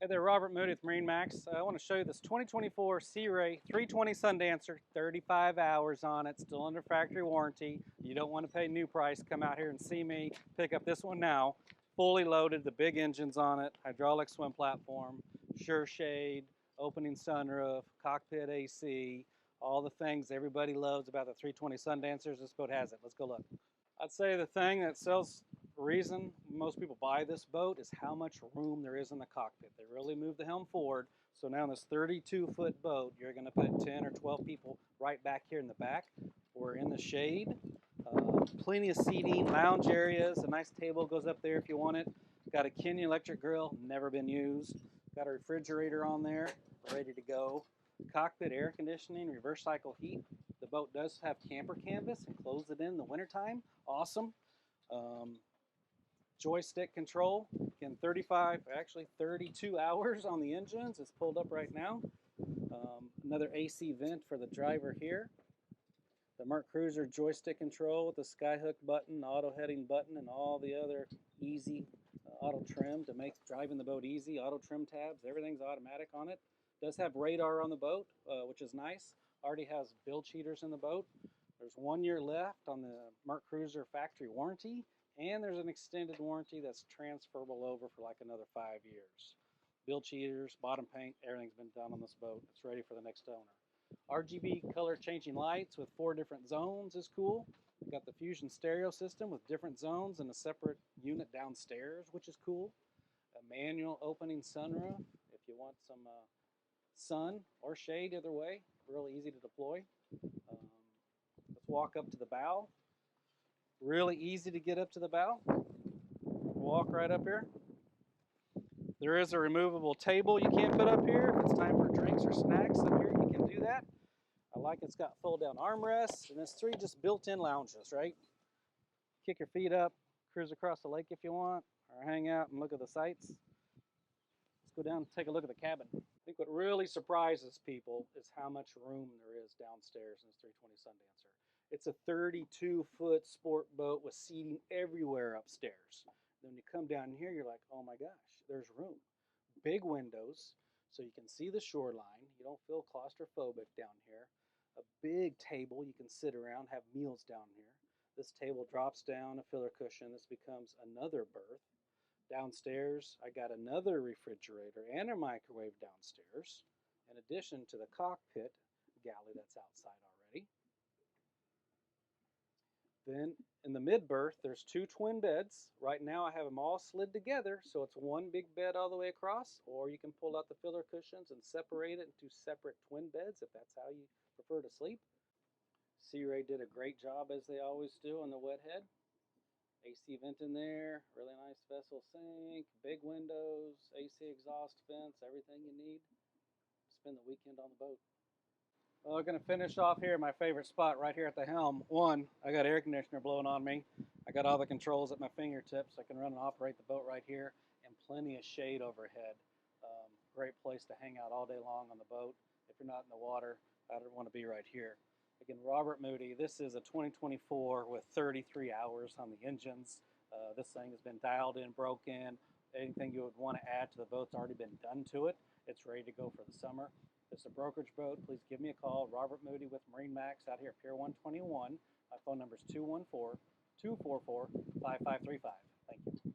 Hey there, Robert Moody with MarineMax. I want to show you this 2024 Sea Ray 320 Sundancer, 35 hours on it, still under factory warranty. You don't want to pay new price. Come out here and see me. Pick up this one now. Fully loaded, the big engines on it, hydraulic swim platform, sure shade, opening sunroof, cockpit AC, all the things everybody loves about the 320 Sundancers. This boat has it. Let's go look. I'd say the thing that sells reason most people buy this boat is how much room there is in the cockpit. They really move the helm forward. So now in this 32-foot boat, you're going to put 10 or 12 people right back here in the back or in the shade. Plenty of seating, lounge areas. A nice table goes up there if you want it. Got a Kenyon electric grill, never been used. Got a refrigerator on there, ready to go. Cockpit air conditioning, reverse cycle heat. The boat does have camper canvas and close it in the wintertime. Awesome. Joystick control, again 32 hours on the engines. It's pulled up right now. Another AC vent for the driver here. The MerCruiser joystick control with the skyhook button, auto heading button, and all the other easy auto trim to make driving the boat easy. Auto trim tabs, everything's automatic on it. Does have radar on the boat, which is nice. Already has bill cheaters in the boat. There's 1 year left on the MerCruiser factory warranty, and there's an extended warranty that's transferable over for like another 5 years. Bill cheaters, bottom paint, everything's been done on this boat. It's ready for the next owner. RGB color changing lights with 4 different zones is cool. We've got the Fusion stereo system with different zones and a separate unit downstairs, which is cool. A manual opening sunroof if you want some sun or shade, either way. Really easy to deploy. Let's walk up to the bow. Really easy to get up to the bow. Walk right up here. There is a removable table you can't put up here. If it's time for drinks or snacks up here, you can do that. I like it's got fold down armrests, and there's 3 just built-in lounges, right? Kick your feet up, cruise across the lake if you want, or hang out and look at the sights. Let's go down and take a look at the cabin. I think what really surprises people is how much room there is downstairs in this 320 Sundancer. It's a 32-foot sport boat with seating everywhere upstairs. Then when you come down here, you're like, oh my gosh, there's room. Big windows, so you can see the shoreline. You don't feel claustrophobic down here. A big table you can sit around, have meals down here. This table drops down a filler cushion. This becomes another berth. Downstairs, I got another refrigerator and a microwave downstairs, in addition to the cockpit galley that's outside already. Then in the mid berth, there's 2 twin beds. Right now I have them all slid together, so it's one big bed all the way across, or you can pull out the filler cushions and separate it into separate twin beds if that's how you prefer to sleep. Sea Ray did a great job, as they always do, on the wet head. AC vent in there, really nice vessel sink, big windows, AC exhaust vents, everything you need. Spend the weekend on the boat. Well, we're going to finish off here my favorite spot right here at the helm. One, I got air conditioner blowing on me. I got all the controls at my fingertips. I can run and operate the boat right here, and plenty of shade overhead. Great place to hang out all day long on the boat. If you're not in the water, I don't want to be right here. Again, Robert Moody. This is a 2024 with 33 hours on the engines. This thing has been dialed in, broken. Anything you would want to add to the boat's already been done to it. It's ready to go for the summer. If it's a brokerage boat, please give me a call. Robert Moody with MarineMax out here at Pier 121. My phone number is 214-244-5535. Thank you.